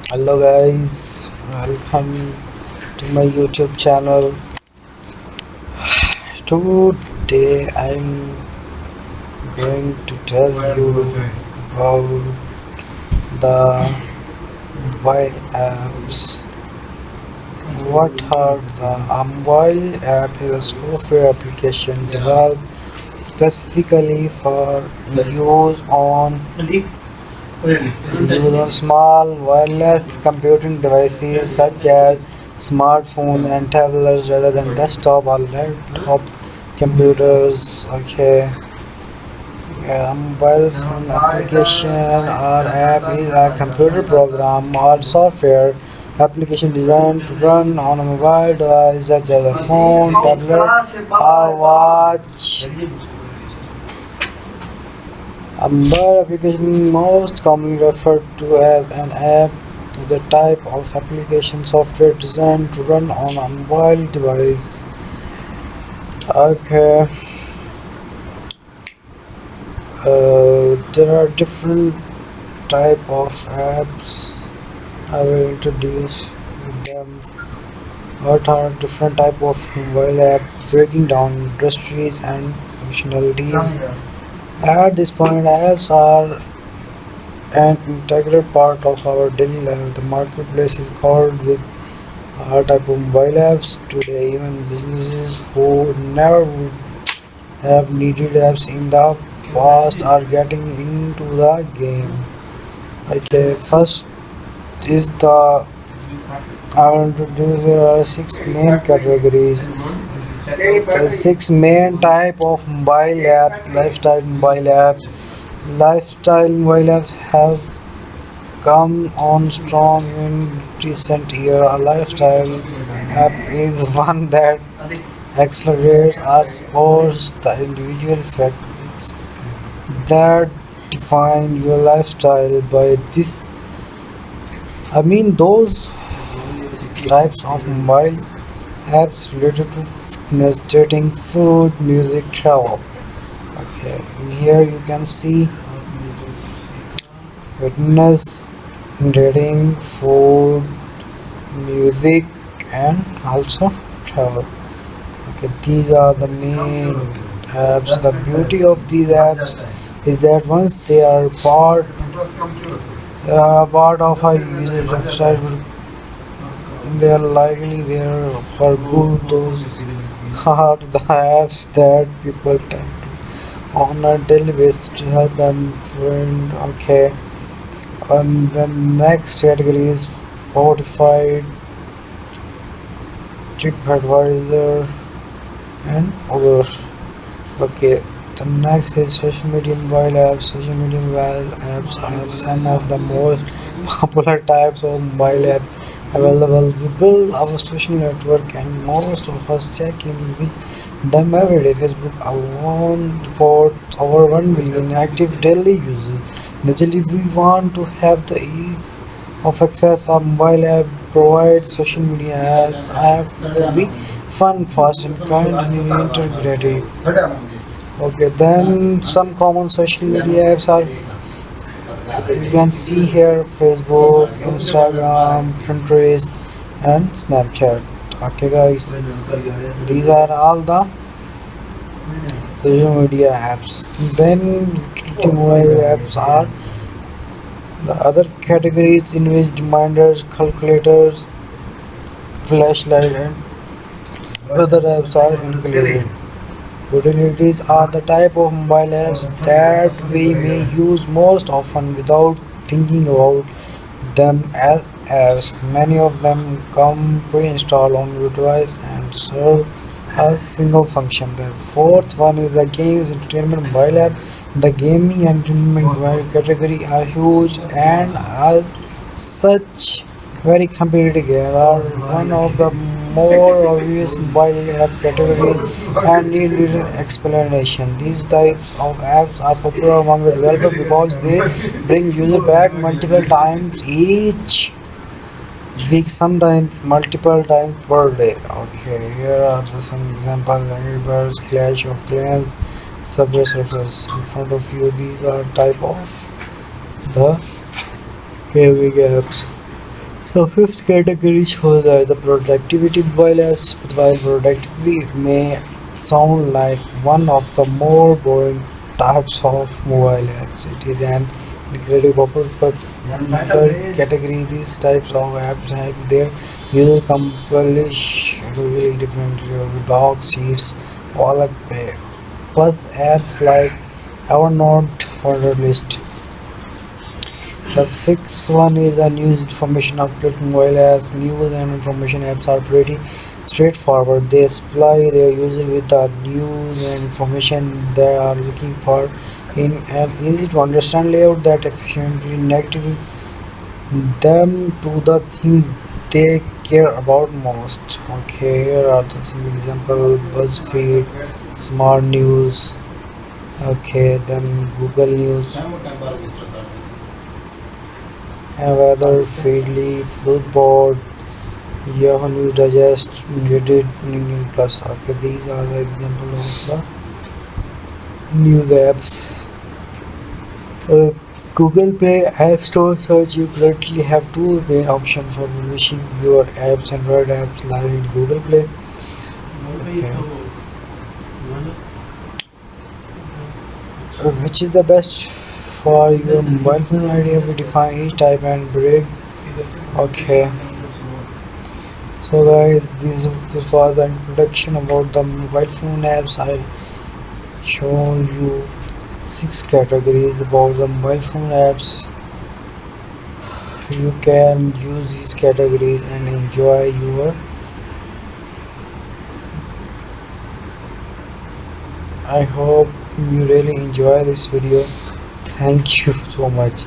Hello guys, welcome to my YouTube channel. Today I'm going to tell you about the mobile apps. What are the mobile app is a software application developed specifically for use on small wireless computing devices such as smartphone and tablets rather than desktop or laptop computers. Okay, mobile phone application or app is a computer program or software application designed to run on a mobile device such as a phone, tablet, or watch. A mobile application, most commonly referred to as an app, is a type of application software designed to run on a mobile device. Okay, there are different type of apps. I will introduce them. What are different type of mobile app, breaking down industries and functionalities. At this point, apps are an integral part of our daily life. The marketplace is called with all type of mobile apps today. Even businesses who never would have needed apps in the past are getting into the game. Okay, first is the I will introduce there are six main categories. The six main type of mobile app, lifestyle mobile app. Lifestyle mobile apps have come on strong in recent year. A lifestyle app is one that accelerates or supports the individual factors that define your lifestyle. By this, I mean those types of mobile apps related to fitness, dating, food, music, travel. Okay, here you can see fitness, dating, food, music, and also travel. Okay, these are the main apps. The beauty of these apps is that once they are part of a user lifestyle, they are likely there for good. Those are the apps that people tend to on a daily basis to help them find. Okay, and the next category is Spotify, TripAdvisor, and others. Okay, the next is social media mobile apps. Social media mobile apps are some of the most popular types of mobile apps available. We build our social network and most of us check in with them every day. Facebook alone reports over 1 million active daily users. Naturally, we want to have the ease of access. Our mobile app provides social media apps have to be fun, fast, and kind and integrated. Okay, then some common social media apps are you can see here Facebook, Instagram, Pinterest, and Snapchat. Okay, guys, these are all the social media apps. Then utility mobile apps are the other categories in which reminders, calculators, flashlight, and other apps are included. Utilities are the type of mobile apps that we may use most often without thinking about them as apps. Many of them come pre-installed on your device and serve a single function. The fourth one is the games entertainment mobile app. The gaming and entertainment mobile category are huge and as such very competitive. They are one of the more obvious mobile app categories and need little explanation. These types of apps are popular among the developers because they bring user back multiple times each week, sometimes multiple times per day. Okay, here are some examples: Angry Birds, Clash of Clans, Subway Surfers. In front of you, these are type of the gaming apps. The fifth category shows that the productivity mobile apps. While productivity may sound like one of the more boring types of mobile apps, it is an incredibly popular category. These types of apps help their user accomplish really different dog seats, wallet pay, plus apps like Evernote or list. The sixth one is a news information outlet mobile apps. News and information apps are pretty straightforward. They supply their user with the news and information they are looking for in an easy to understand layout that efficiently connecting them to the things they care about most. Okay, here are the some example: BuzzFeed, Smart News. Okay, then Google News and Weather, Feedly, Flipboard, Yahoo News Digest, Reddit, LinkedIn Plus. Okay, these are the examples of the news apps. Uh, Google Play App Store search. You currently have two main options for publishing your apps. Android apps live in Google Play. Okay. Which is the best for your mobile phone idea? We define each type and break. Okay. So guys, this was the introduction about the mobile phone apps. I show you six categories about the mobile phone apps. You can use these categories and enjoy your. I hope you really enjoy this video. Thank you so much.